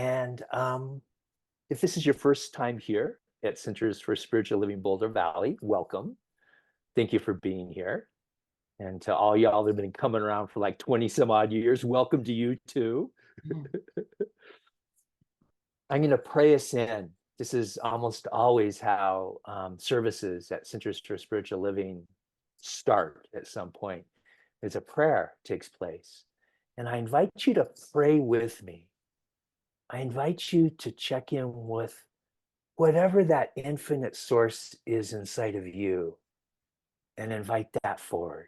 And if this is your first time here at Centers for Spiritual Living Boulder Valley, welcome. Thank you for being here. And to all y'all that have been coming around for like 20 some odd years, welcome to you too. I'm going to pray us in. This is almost always how services at Centers for Spiritual Living start at some point. As a prayer takes place. And I invite you to pray with me. I invite you to check in with whatever that infinite source is inside of you and invite that forward.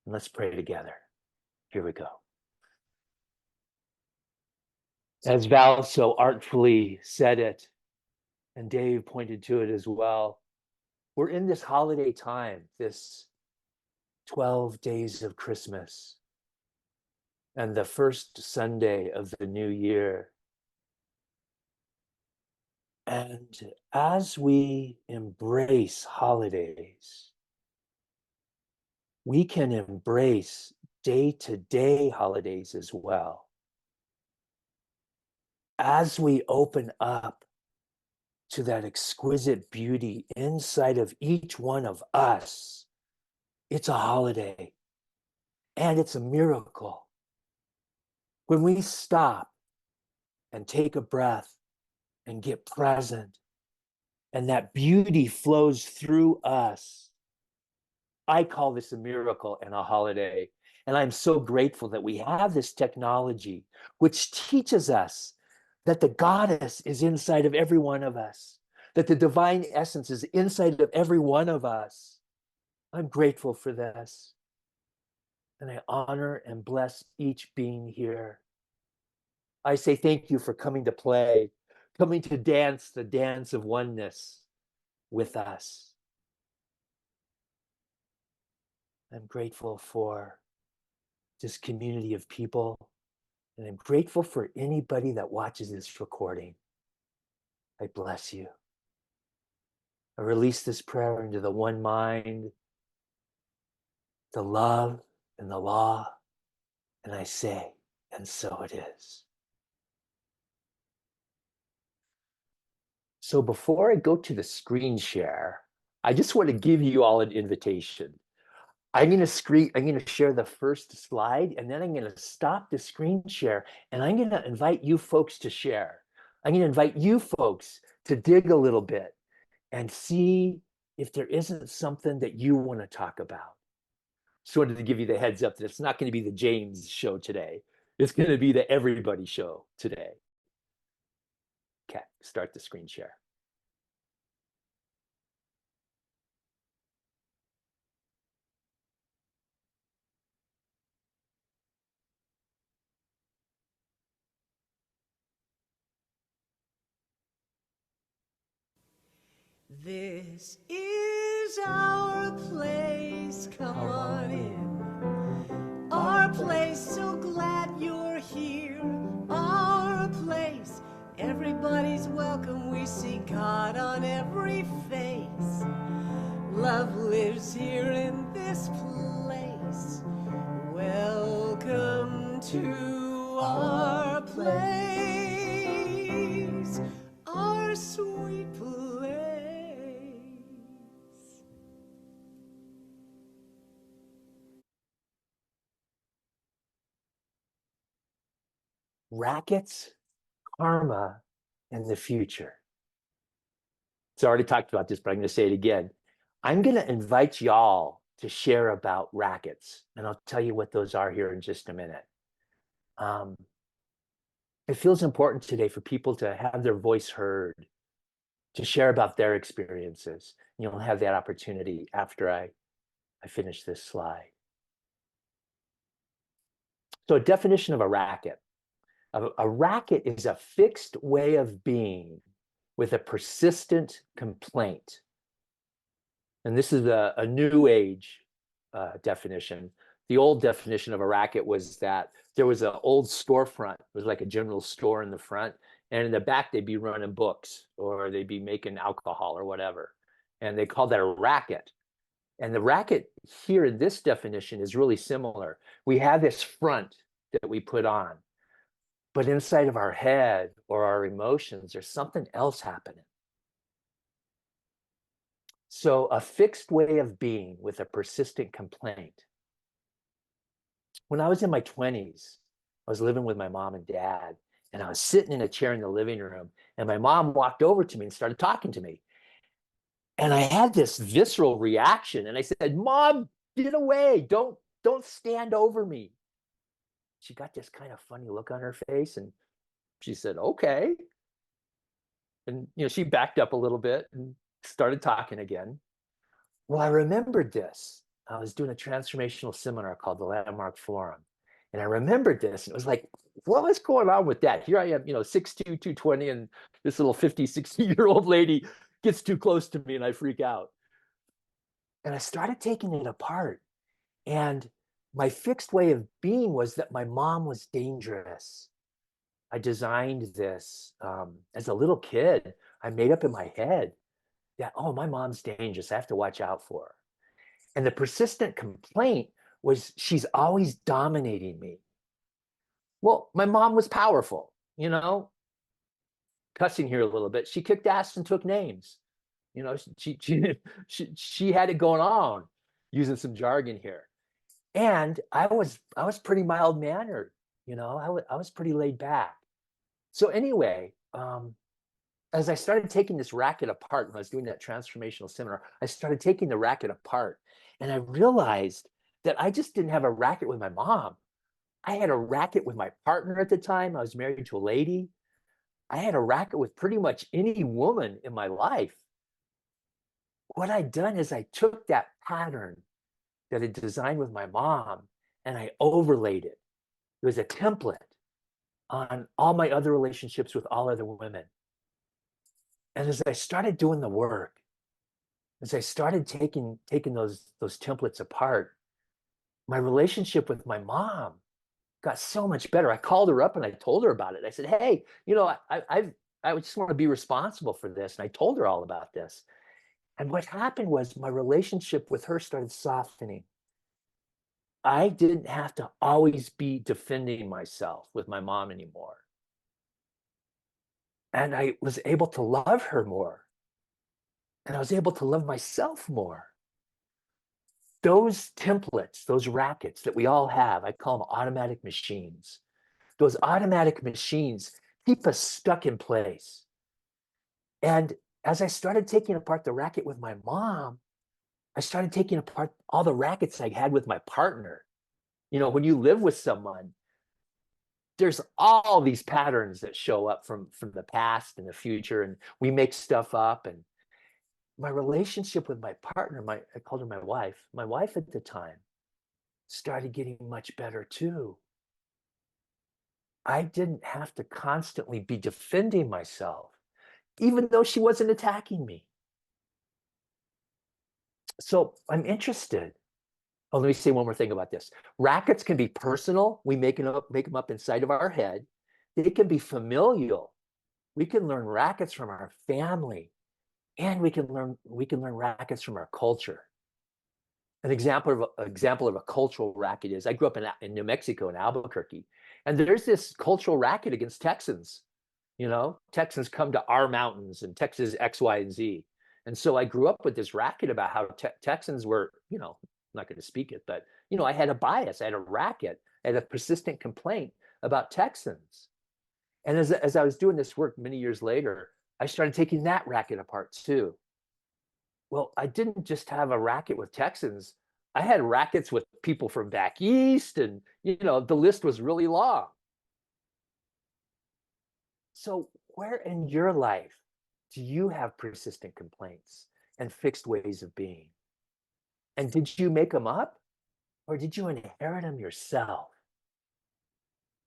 And let's pray together. Here we go. As Val so artfully said it, and Dave pointed to it as well, we're in this holiday time, this 12 days of Christmas, and the first Sunday of the new year. And as we embrace holidays, we can embrace day-to-day holidays as well. As we open up to that exquisite beauty inside of each one of us, it's a holiday and it's a miracle. When we stop and take a breath and get present, and that beauty flows through us, I call this a miracle and a holiday. And I'm so grateful that we have this technology, which teaches us that the goddess is inside of every one of us, that the divine essence is inside of every one of us. I'm grateful for this. And I honor and bless each being here. I say thank you for coming to play, coming to dance the dance of oneness with us. I'm grateful for this community of people, and I'm grateful for anybody that watches this recording. I bless you. I release this prayer into the one mind, the love and the law, and I say, and so it is. So before I go to the screen share, I just want to give you all an invitation. I'm going to share the first slide, and then I'm going to stop the screen share, and I'm going to invite you folks to share. I'm going to invite you folks to dig a little bit and see if there isn't something that you want to talk about. So I wanted to give you the heads up that it's not going to be the James show today. It's going to be the everybody show today. Okay, start the screen share. This is our place, come on in. Our place, so glad you're here. Our place, everybody's welcome. We see God on every face. Love lives here in this place. Welcome to our place, our sweet place. Rackets, karma, and the future. So I already talked about this, but I'm going to say it again. I'm going to invite y'all to share about rackets, and I'll tell you what those are here in just a minute. It feels important today for people to have their voice heard, to share about their experiences. You'll have that opportunity after I finish this slide. So a definition of a racket. A racket is a fixed way of being with a persistent complaint. And this is a new age definition. The old definition of a racket was that there was an old storefront. It was like a general store in the front. And in the back, they'd be running books or they'd be making alcohol or whatever. And they called that a racket. And the racket here in this definition is really similar. We have this front that we put on. But inside of our head or our emotions, there's something else happening. So a fixed way of being with a persistent complaint. When I was in my 20s, I was living with my mom and dad, and I was sitting in a chair in the living room, and my mom walked over to me and started talking to me. And I had this visceral reaction, and I said, "Mom, get away. Don't stand over me." She got this kind of funny look on her face, and she said, "Okay." And she backed up a little bit and started talking again. Well, I remembered this. I was doing a transformational seminar called the Landmark Forum. And I remembered this. And it was like, what was going on with that? Here I am, 6'2", 220, and this little 50, 60-year-old lady gets too close to me and I freak out. And I started taking it apart. And my fixed way of being was that my mom was dangerous. I designed this as a little kid. I made up in my head that, oh, my mom's dangerous. I have to watch out for her. And the persistent complaint was she's always dominating me. Well, my mom was powerful, cussing here a little bit. She kicked ass and took names. She had it going on, using some jargon here. And I was pretty mild mannered. I was pretty laid back. So anyway, as I started taking this racket apart when I was doing that transformational seminar, I started taking the racket apart, and I realized that I just didn't have a racket with my mom. I had a racket with my partner at the time. I was married to a lady. I had a racket with pretty much any woman in my life. What I'd done is I took that pattern that I designed with my mom and I overlaid it. It was a template on all my other relationships with all other women. And as I started doing the work, as I started taking those templates apart, my relationship with my mom got so much better. I called her up and I told her about it. I said, "Hey, I just want to be responsible for this." And I told her all about this. And what happened was my relationship with her started softening. I didn't have to always be defending myself with my mom anymore. And I was able to love her more. And I was able to love myself more. Those templates, those rackets that we all have, I call them automatic machines. Those automatic machines keep us stuck in place. And as I started taking apart the racket with my mom, I started taking apart all the rackets I had with my partner. When you live with someone, there's all these patterns that show up from the past and the future, and we make stuff up. And my relationship with my partner, I called her my wife at the time, started getting much better too. I didn't have to constantly be defending myself, even though she wasn't attacking me. So I'm interested. Oh, let me say one more thing about this. Rackets can be personal. We make them up inside of our head. They can be familial. We can learn rackets from our family, and we can learn rackets from our culture. An example of a cultural racket is I grew up in New Mexico, in Albuquerque, and there's this cultural racket against Texans. Texans come to our mountains and Texas X, Y, and Z. And so I grew up with this racket about how Texans were, I'm not going to speak it, but I had a bias, I had a racket, I had a persistent complaint about Texans. And as I was doing this work many years later, I started taking that racket apart too. Well, I didn't just have a racket with Texans. I had rackets with people from back east, and the list was really long. So, where in your life do you have persistent complaints and fixed ways of being? And did you make them up, or did you inherit them yourself?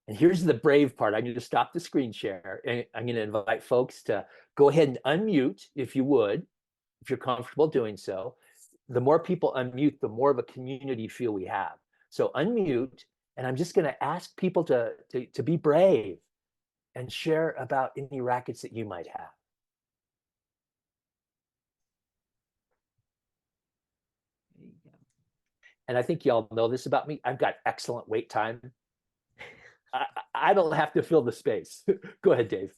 And here's the brave part. I'm going to stop the screen share, and I'm going to invite folks to go ahead and unmute if you would, if you're comfortable doing so. The more people unmute, the more of a community feel we have. So unmute, and I'm just going to ask people to be brave and share about any rackets that you might have. And I think y'all know this about me. I've got excellent wait time. I don't have to fill the space. Go ahead, Dave.